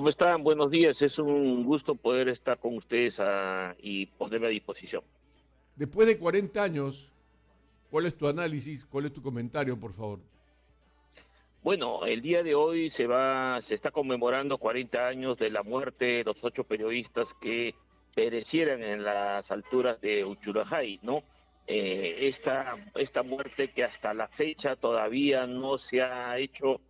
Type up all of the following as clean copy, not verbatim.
¿Cómo están? Buenos días. Es un gusto poder estar con ustedes y ponerme a disposición. Después de 40 años, ¿cuál es tu análisis? ¿Cuál es tu comentario, por favor? Bueno, el día de hoy se está conmemorando 40 años de la muerte de los 8 periodistas que perecieran en las alturas de Uchurajay, ¿no? Esta muerte que hasta la fecha todavía no se ha hecho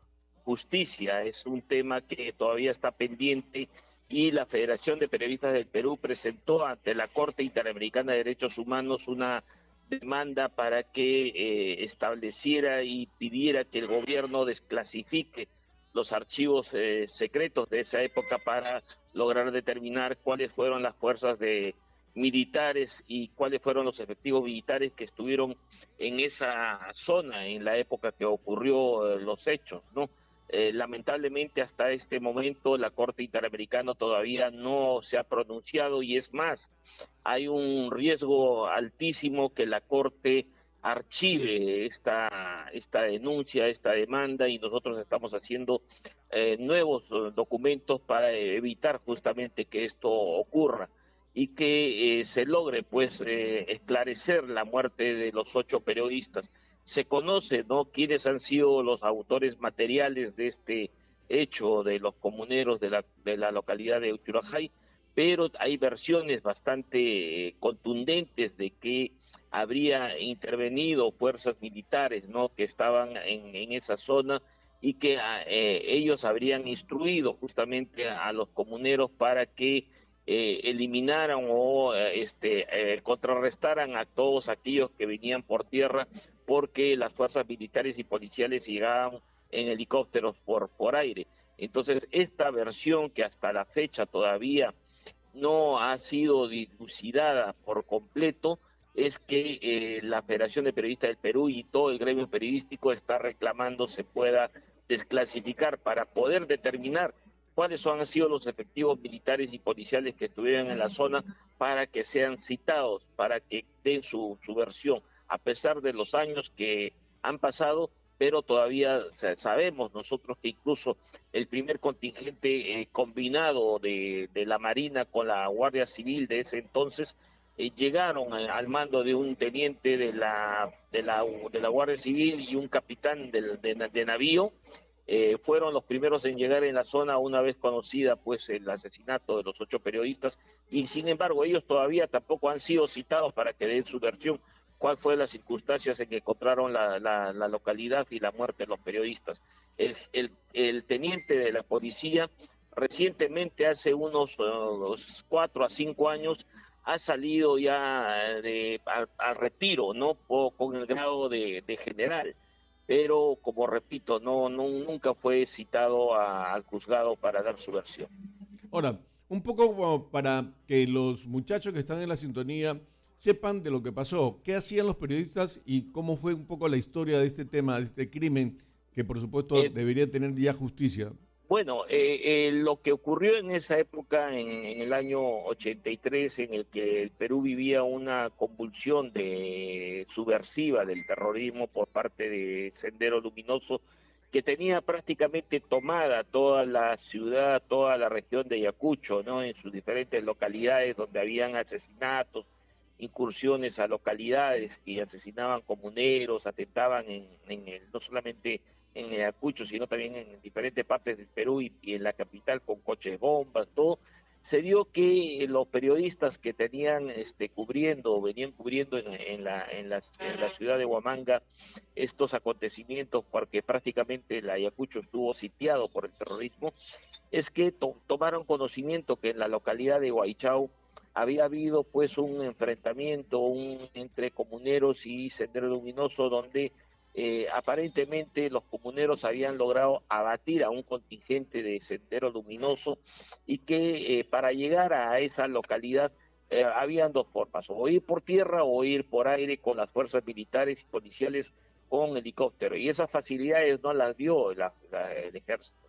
justicia, es un tema que todavía está pendiente y la Federación de Periodistas del Perú presentó ante la Corte Interamericana de Derechos Humanos una demanda para que estableciera y pidiera que el gobierno desclasifique los archivos secretos de esa época para lograr determinar cuáles fueron las fuerzas de militares y cuáles fueron los efectivos militares que estuvieron en esa zona en la época que ocurrió los hechos, ¿no? Lamentablemente hasta este momento la Corte Interamericana todavía no se ha pronunciado y es más, hay un riesgo altísimo que la Corte archive esta denuncia, esta demanda y nosotros estamos haciendo nuevos documentos para evitar justamente que esto ocurra y que se logre pues esclarecer la muerte de los 8 periodistas. Se conoce, ¿no?, quiénes han sido los autores materiales de este hecho de los comuneros de la localidad de Uchurajay, pero hay versiones bastante contundentes de que habría intervenido fuerzas militares, ¿no?, que estaban en esa zona y que ellos habrían instruido justamente a los comuneros para que eliminaran o contrarrestaran a todos aquellos que venían por tierra porque las fuerzas militares y policiales llegaban en helicópteros por aire. Entonces, esta versión que hasta la fecha todavía no ha sido dilucidada por completo es que la Federación de Periodistas del Perú y todo el gremio periodístico está reclamando se pueda desclasificar para poder determinar cuáles han sido los efectivos militares y policiales que estuvieran en la zona para que sean citados, para que den su versión, a pesar de los años que han pasado, pero todavía sabemos nosotros que incluso el primer contingente combinado de la Marina con la Guardia Civil de ese entonces llegaron al mando de un teniente de la Guardia Civil y un capitán de navío. Fueron los primeros en llegar en la zona una vez conocida pues el asesinato de los 8 periodistas y sin embargo ellos todavía tampoco han sido citados para que den su versión cuál fue las circunstancias en que encontraron la localidad y la muerte de los periodistas. El teniente de la policía recientemente, hace unos 4 a 5 años, ha salido ya al retiro, ¿no? Con el grado de general, pero como repito, nunca fue citado al juzgado para dar su versión. Ahora, un poco como para que los muchachos que están en la sintonía sepan de lo que pasó, qué hacían los periodistas y cómo fue un poco la historia de este tema, de este crimen, que por supuesto Eh, debería tener ya justicia. Bueno, lo que ocurrió en esa época, en el año 83, en el que el Perú vivía una convulsión subversiva del terrorismo por parte de Sendero Luminoso, que tenía prácticamente tomada toda la ciudad, toda la región de Ayacucho, ¿no?, en sus diferentes localidades donde habían asesinatos, incursiones a localidades que asesinaban comuneros, atentaban no solamente en Ayacucho, sino también en diferentes partes del Perú y en la capital con coches bombas, todo. Se dio que los periodistas que tenían venían cubriendo en la ciudad de Huamanga estos acontecimientos, porque prácticamente el Ayacucho estuvo sitiado por el terrorismo, es que tomaron conocimiento que en la localidad de Huaychao había habido pues un enfrentamiento entre comuneros y Sendero Luminoso donde aparentemente los comuneros habían logrado abatir a un contingente de Sendero Luminoso y que para llegar a esa localidad habían dos formas, o ir por tierra o ir por aire con las fuerzas militares y policiales con helicóptero, y esas facilidades no las dio el ejército.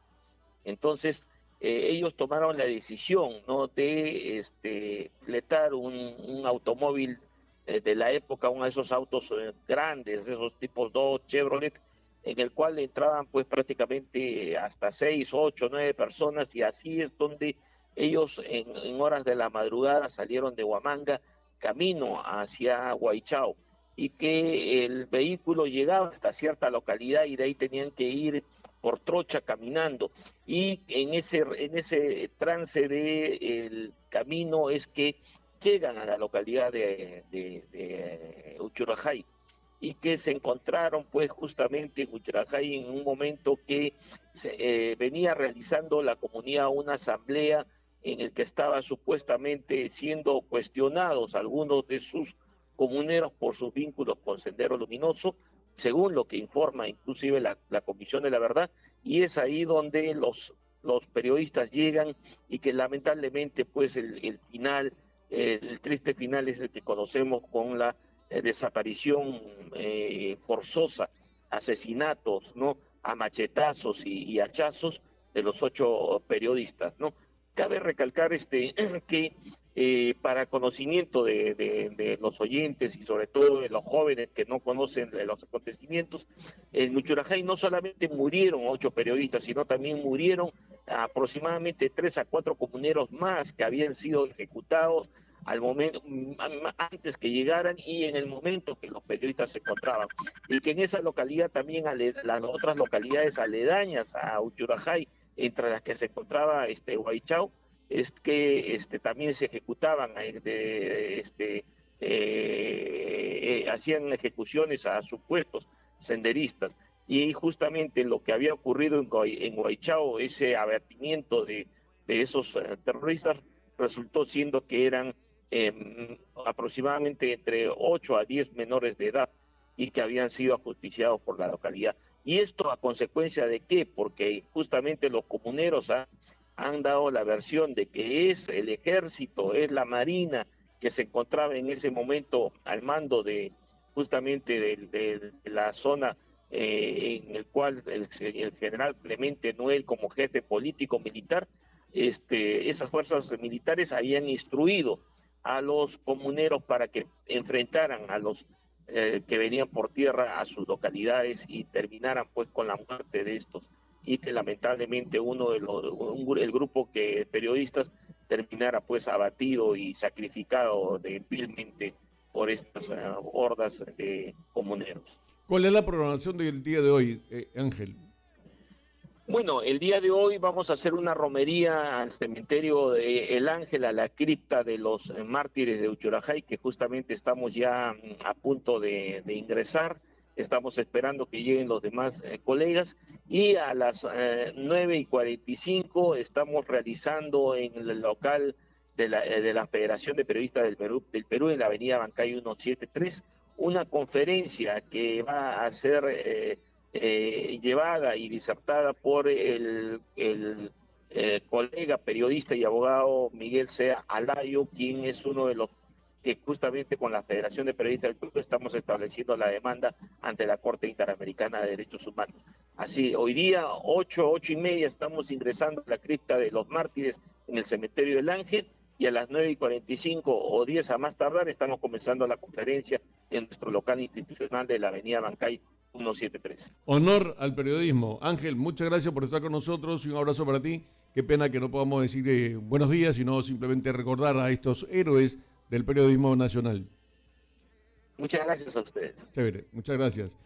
Entonces, ellos tomaron la decisión, ¿no?, de fletar un automóvil de la época, uno de esos autos grandes, de esos tipos 2 Chevrolet, en el cual entraban pues prácticamente hasta 6, 8, 9 personas, y así es donde ellos en horas de la madrugada salieron de Huamanga camino hacia Huaychao, y que el vehículo llegaba hasta cierta localidad y de ahí tenían que ir por trocha caminando, y en ese trance del camino es que llegan a la localidad de Uchurajay, y que se encontraron pues justamente en Uchurajay en un momento que venía realizando la comunidad una asamblea en el que estaba supuestamente siendo cuestionados algunos de sus comuneros por sus vínculos con Sendero Luminoso, según lo que informa inclusive la Comisión de la Verdad, y es ahí donde los periodistas llegan, y que lamentablemente pues el final, el triste final es el que conocemos con la desaparición forzosa, asesinatos, ¿no?, a machetazos y hachazos de los 8 periodistas, ¿no? Cabe recalcar que para conocimiento de los oyentes y sobre todo de los jóvenes que no conocen los acontecimientos, en Uchurajay no solamente murieron 8 periodistas, sino también murieron aproximadamente 3 a 4 comuneros más que habían sido ejecutados al momento, antes que llegaran y en el momento que los periodistas se encontraban, y que en esa localidad también las otras localidades aledañas a Uchurajay, entre las que se encontraba Huaychao, es que también se ejecutaban, hacían ejecuciones a supuestos senderistas, y justamente lo que había ocurrido en Huaychao, ese abatimiento de esos terroristas, resultó siendo que eran aproximadamente entre 8 a 10 menores de edad, y que habían sido ajusticiados por la localidad. ¿Y esto a consecuencia de qué? Porque justamente los comuneros han dado la versión de que es el ejército, es la marina que se encontraba en ese momento al mando de justamente de la zona en el cual el general Clemente Noel, como jefe político militar, esas fuerzas militares habían instruido a los comuneros para que enfrentaran a los que venían por tierra a sus localidades y terminaran pues con la muerte de estos, y que lamentablemente el grupo de periodistas terminara pues abatido y sacrificado vilmente por estas hordas de comuneros. ¿Cuál es la programación del día de hoy, Ángel? Bueno, el día de hoy vamos a hacer una romería al cementerio de El Ángel, a la cripta de los mártires de Uchurajay, que justamente estamos ya a punto de ingresar. Estamos esperando que lleguen los demás colegas, y a las 9:45 estamos realizando en el local de la Federación de Periodistas del Perú, en la avenida Bancay 173, una conferencia que va a ser llevada y disertada por el colega periodista y abogado Miguel Sea Alayo, quien es uno de los que justamente con la Federación de Periodistas del Perú estamos estableciendo la demanda ante la Corte Interamericana de Derechos Humanos. Así, hoy día, 8:30, estamos ingresando a la cripta de los mártires en el cementerio del Ángel, y a las 9:45 o 10 a más tardar estamos comenzando la conferencia en nuestro local institucional de la avenida Bancay 173. Honor al periodismo. Ángel, muchas gracias por estar con nosotros y un abrazo para ti. Qué pena que no podamos decir buenos días, sino simplemente recordar a estos héroes del periodismo nacional. Muchas gracias a ustedes. Chévere, muchas gracias.